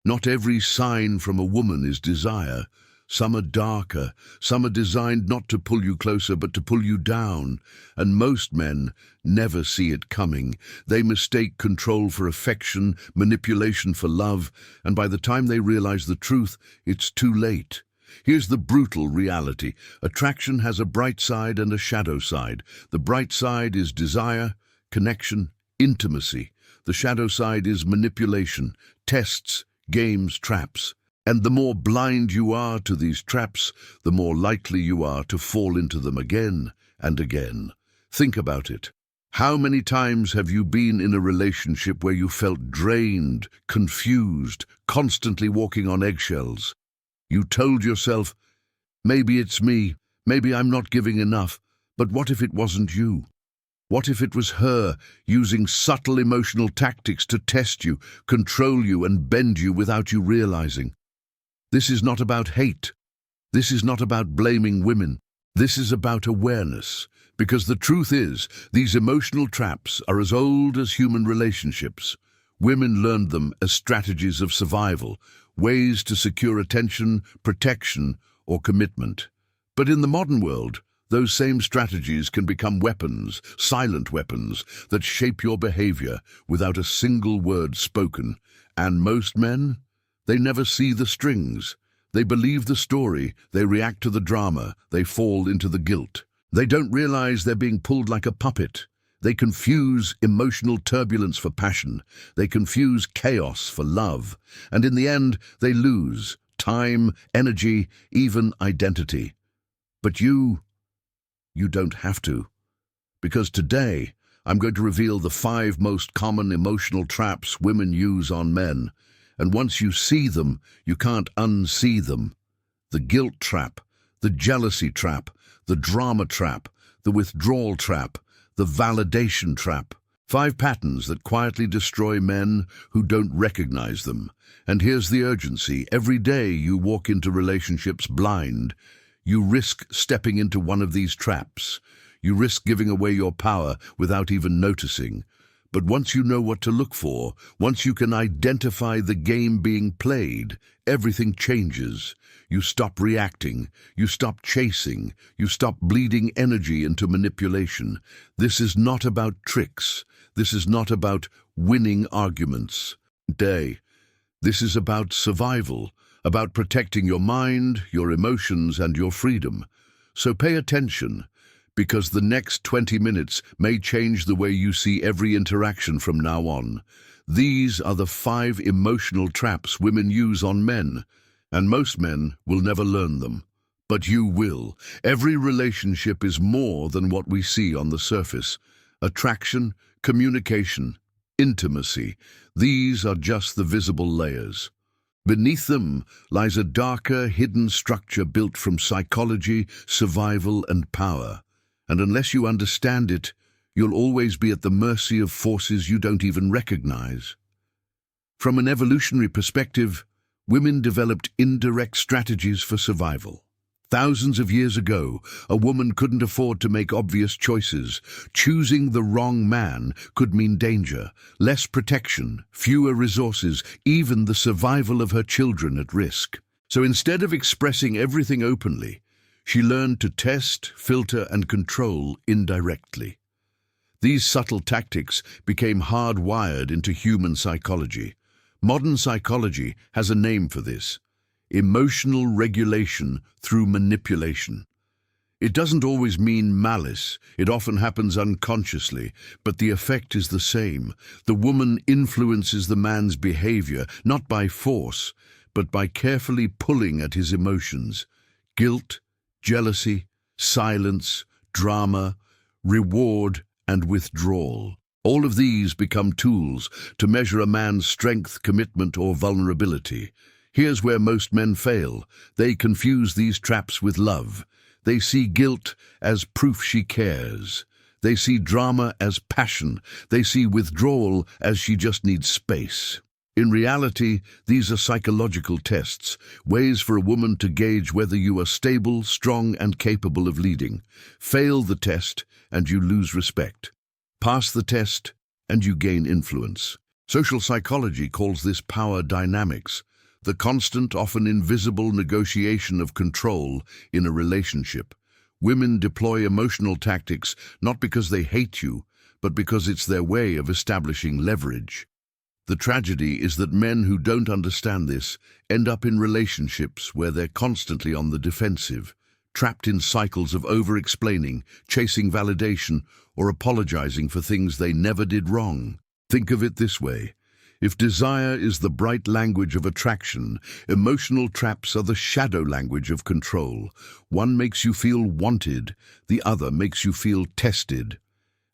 Not every sign from a woman is desire. Some are darker, some are designed not to pull you closer but to pull you down. And most men never see it coming. They mistake control for affection, manipulation for love, and by the time they realize the truth, it's too late. Here's the brutal reality. Attraction has a bright side and a shadow side. The bright side is desire, connection, intimacy. The shadow side is manipulation, tests, games, traps. And the more blind you are to these traps, the more likely you are to fall into them again and again. Think about it. How many times have you been in a relationship where you felt drained, confused, constantly walking on eggshells? You told yourself, maybe it's me, maybe I'm not giving enough, but what if it wasn't you? What if it was her, using subtle emotional tactics to test you, control you, and bend you without you realizing? This is not about hate. This is not about blaming women. This is about awareness. Because the truth is, these emotional traps are as old as human relationships. Women learned them as strategies of survival, ways to secure attention, protection, or commitment. But in the modern world, those same strategies can become weapons, silent weapons, that shape your behavior without a single word spoken. And most men? They never see the strings. They believe the story, they react to the drama, they fall into the guilt. They don't realize they're being pulled like a puppet. They confuse emotional turbulence for passion. They confuse chaos for love. And in the end, they lose time, energy, even identity. But you don't have to. Because today, I'm going to reveal the 5 most common emotional traps women use on men. And once you see them, you can't unsee them. The guilt trap, the jealousy trap, the drama trap, the withdrawal trap, the validation trap. 5 patterns that quietly destroy men who don't recognize them. And here's the urgency. Every day you walk into relationships blind, you risk stepping into one of these traps. You risk giving away your power without even noticing. But once you know what to look for, once you can identify the game being played, everything changes. You stop reacting, you stop chasing, you stop bleeding energy into manipulation. This is not about tricks. This is not about winning arguments. This is about survival, about protecting your mind, your emotions, and your freedom. So pay attention, because the next 20 minutes may change the way you see every interaction from now on. These are the 5 emotional traps women use on men, and most men will never learn them. But you will. Every relationship is more than what we see on the surface. Attraction, communication, intimacy. These are just the visible layers. Beneath them lies a darker, hidden structure built from psychology, survival, and power. And unless you understand it, you'll always be at the mercy of forces you don't even recognize. From an evolutionary perspective, women developed indirect strategies for survival. Thousands of years ago, a woman couldn't afford to make obvious choices. Choosing the wrong man could mean danger, less protection, fewer resources, even the survival of her children at risk. So instead of expressing everything openly, she learned to test, filter, and control indirectly. These subtle tactics became hardwired into human psychology. Modern psychology has a name for this: emotional regulation through manipulation. It doesn't always mean malice. It often happens unconsciously, but the effect is the same. The woman influences the man's behavior, not by force, but by carefully pulling at his emotions. Guilt, jealousy, silence, drama, reward, and withdrawal. All of these become tools to measure a man's strength, commitment, or vulnerability. Here's where most men fail. They confuse these traps with love. They see guilt as proof she cares. They see drama as passion. They see withdrawal as she just needs space. In reality, these are psychological tests, ways for a woman to gauge whether you are stable, strong, and capable of leading. Fail the test, and you lose respect. Pass the test, and you gain influence. Social psychology calls this power dynamics. the constant, often invisible negotiation of control in a relationship. Women deploy emotional tactics not because they hate you, but because it's their way of establishing leverage. The tragedy is that men who don't understand this end up in relationships where they're constantly on the defensive, trapped in cycles of over-explaining, chasing validation, or apologizing for things they never did wrong. Think of it this way. If desire is the bright language of attraction, emotional traps are the shadow language of control. One makes you feel wanted, the other makes you feel tested.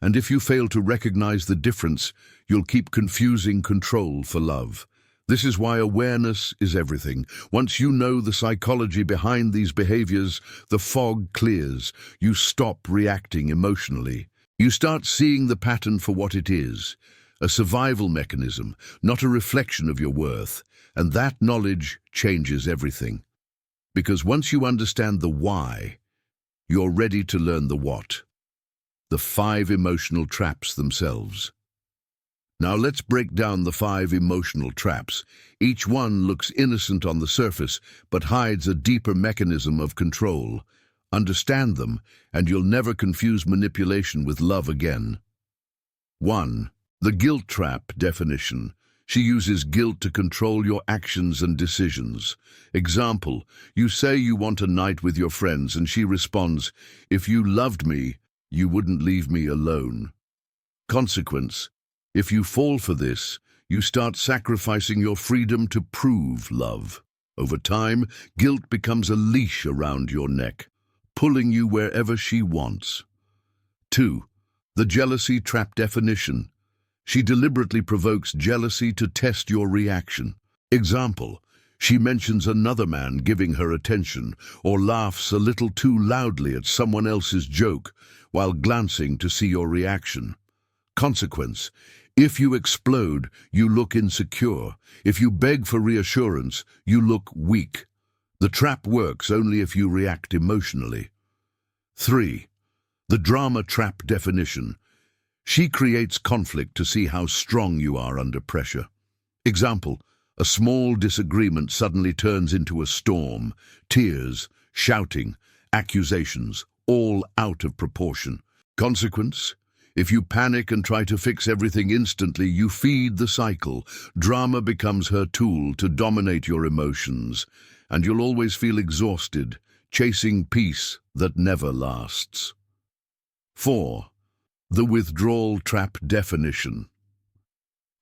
And if you fail to recognize the difference, you'll keep confusing control for love. This is why awareness is everything. Once you know the psychology behind these behaviors, the fog clears. You stop reacting emotionally. You start seeing the pattern for what it is, a survival mechanism, not a reflection of your worth. And that knowledge changes everything. Because once you understand the why, you're ready to learn the what. The 5 emotional traps themselves. Now let's break down the 5 emotional traps. Each one looks innocent on the surface, but hides a deeper mechanism of control. Understand them, and you'll never confuse manipulation with love again. 1. The guilt trap definition. She uses guilt to control your actions and decisions. Example, you say you want a night with your friends, and she responds, "If you loved me, you wouldn't leave me alone." Consequence, if you fall for this, you start sacrificing your freedom to prove love. Over time, guilt becomes a leash around your neck, pulling you wherever she wants. 2. The jealousy trap definition. She deliberately provokes jealousy to test your reaction. Example, she mentions another man giving her attention, or laughs a little too loudly at someone else's joke, while glancing to see your reaction. Consequence, if you explode, you look insecure. If you beg for reassurance, you look weak. The trap works only if you react emotionally. 3. The drama trap definition. She creates conflict to see how strong you are under pressure. Example, a small disagreement suddenly turns into a storm, tears, shouting, accusations, all out of proportion. Consequence, if you panic and try to fix everything instantly, you feed the cycle. Drama becomes her tool to dominate your emotions, and you'll always feel exhausted, chasing peace that never lasts. 4. The withdrawal trap definition.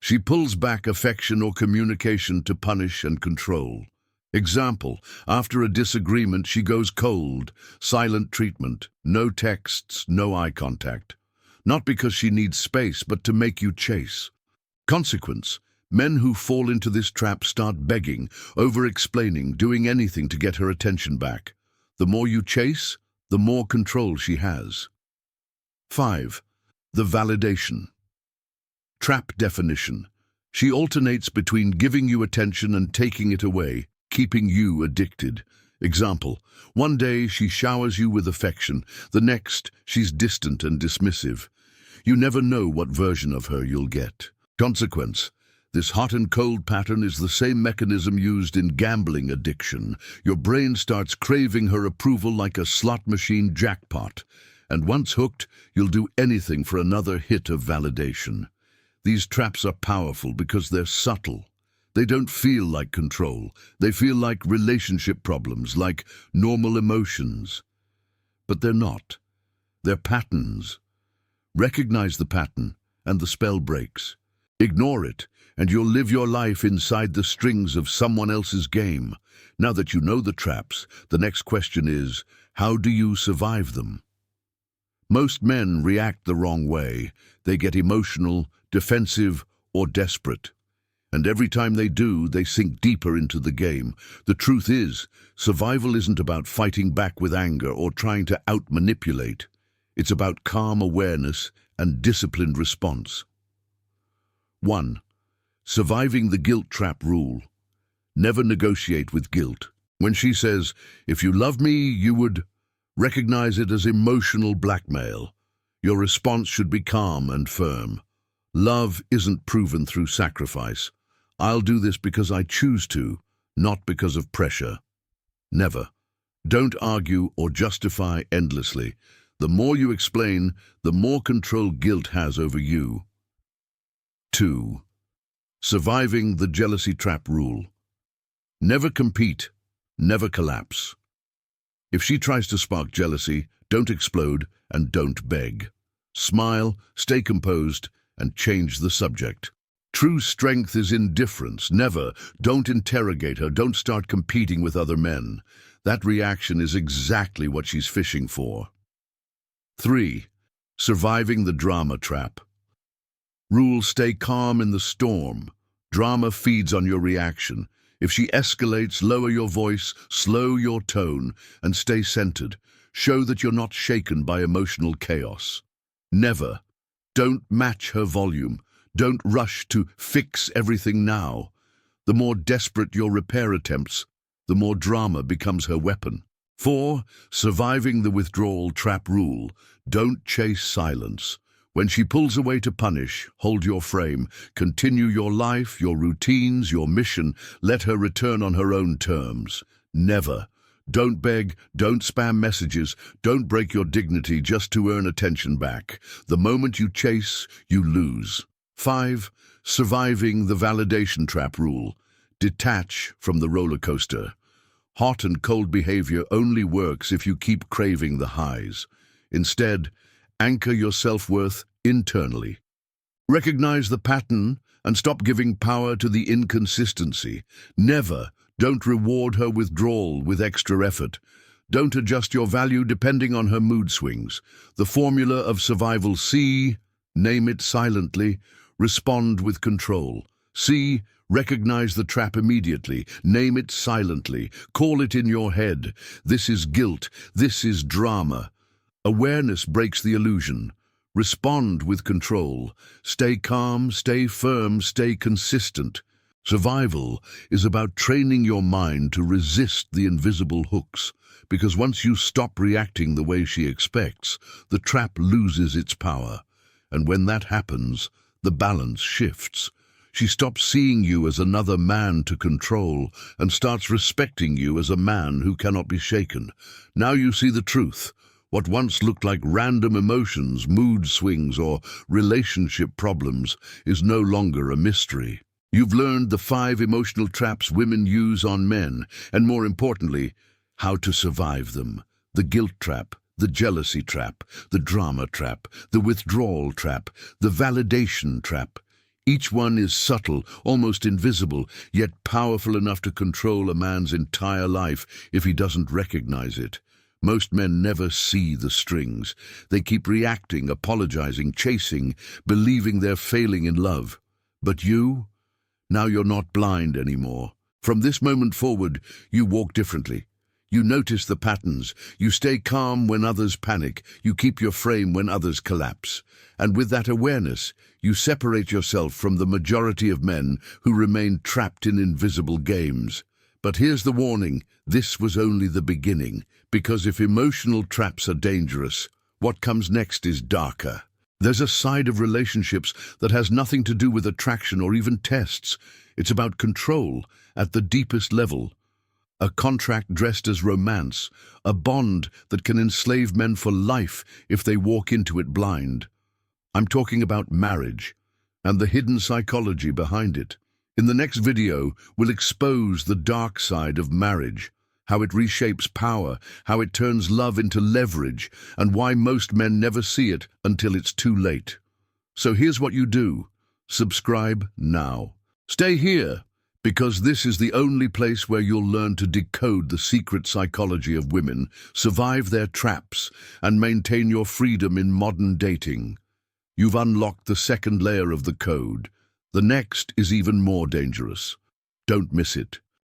She pulls back affection or communication to punish and control. Example, after a disagreement, she goes cold, silent treatment, no texts, no eye contact. Not because she needs space, but to make you chase. Consequence, men who fall into this trap start begging, over-explaining, doing anything to get her attention back. The more you chase, the more control she has. 5. The validation trap definition. She alternates between giving you attention and taking it away, keeping you addicted. Example, one day she showers you with affection, the next she's distant and dismissive. You never know what version of her you'll get. Consequence, this hot and cold pattern is the same mechanism used in gambling addiction. Your brain starts craving her approval like a slot machine jackpot, and once hooked, you'll do anything for another hit of validation. These traps are powerful because they're subtle. They don't feel like control. They feel like relationship problems, like normal emotions. But they're not. They're patterns. Recognize the pattern, and the spell breaks. Ignore it, and you'll live your life inside the strings of someone else's game. Now that you know the traps, the next question is, how do you survive them? Most men react the wrong way. They get emotional, defensive, or desperate. And every time they do, they sink deeper into the game. The truth is, survival isn't about fighting back with anger or trying to out-manipulate. It's about calm awareness and disciplined response. 1. Surviving the guilt trap rule. Never negotiate with guilt. When she says, "If you love me, you would," recognize it as emotional blackmail. Your response should be calm and firm. Love isn't proven through sacrifice. I'll do this because I choose to, not because of pressure. Never. Don't argue or justify endlessly. The more you explain, the more control guilt has over you. 2. Surviving the jealousy trap rule. Never compete, never collapse. If she tries to spark jealousy, don't explode and don't beg. Smile, stay composed, and change the subject. True strength is indifference. Never. Don't interrogate her. Don't start competing with other men. That reaction is exactly what she's fishing for. 3. Surviving the drama trap. Rule: stay calm in the storm. Drama feeds on your reaction. If she escalates, lower your voice, slow your tone, and stay centered. Show that you're not shaken by emotional chaos. Never. Don't match her volume. Don't rush to fix everything now. The more desperate your repair attempts, the more drama becomes her weapon. 4. Surviving the withdrawal trap rule. Don't chase silence. When she pulls away to punish, hold your frame. Continue your life, your routines, your mission. Let her return on her own terms. Never. Don't beg, don't spam messages, don't break your dignity just to earn attention back. The moment you chase, you lose. 5. Surviving the validation trap rule. Detach from the roller coaster. Hot and cold behavior only works if you keep craving the highs. Instead, anchor your self-worth internally. Recognize the pattern and stop giving power to the inconsistency. Never. Don't reward her withdrawal with extra effort. Don't adjust your value depending on her mood swings. The formula of survival: C, name it silently, respond with control. C, recognize the trap immediately, name it silently, call it in your head. This is guilt, this is drama. Awareness breaks the illusion. Respond with control. Stay calm, stay firm, stay consistent. Survival is about training your mind to resist the invisible hooks, because once you stop reacting the way she expects, the trap loses its power. And when that happens, the balance shifts. She stops seeing you as another man to control and starts respecting you as a man who cannot be shaken. Now you see the truth. What once looked like random emotions, mood swings, or relationship problems is no longer a mystery. You've learned the 5 emotional traps women use on men, and more importantly, how to survive them. The guilt trap, the jealousy trap, the drama trap, the withdrawal trap, the validation trap. Each one is subtle, almost invisible, yet powerful enough to control a man's entire life if he doesn't recognize it. Most men never see the strings. They keep reacting, apologizing, chasing, believing they're failing in love. But you? Now you're not blind anymore. From this moment forward, you walk differently. You notice the patterns. You stay calm when others panic. You keep your frame when others collapse. And with that awareness, you separate yourself from the majority of men who remain trapped in invisible games. But here's the warning. This was only the beginning, because if emotional traps are dangerous, what comes next is darker. There's a side of relationships that has nothing to do with attraction or even tests. It's about control at the deepest level. A contract dressed as romance, a bond that can enslave men for life if they walk into it blind. I'm talking about marriage and the hidden psychology behind it. In the next video, we'll expose the dark side of marriage, how it reshapes power, how it turns love into leverage, and why most men never see it until it's too late. So here's what you do. Subscribe now. Stay here, because this is the only place where you'll learn to decode the secret psychology of women, survive their traps, and maintain your freedom in modern dating. You've unlocked the second layer of the code. The next is even more dangerous. Don't miss it.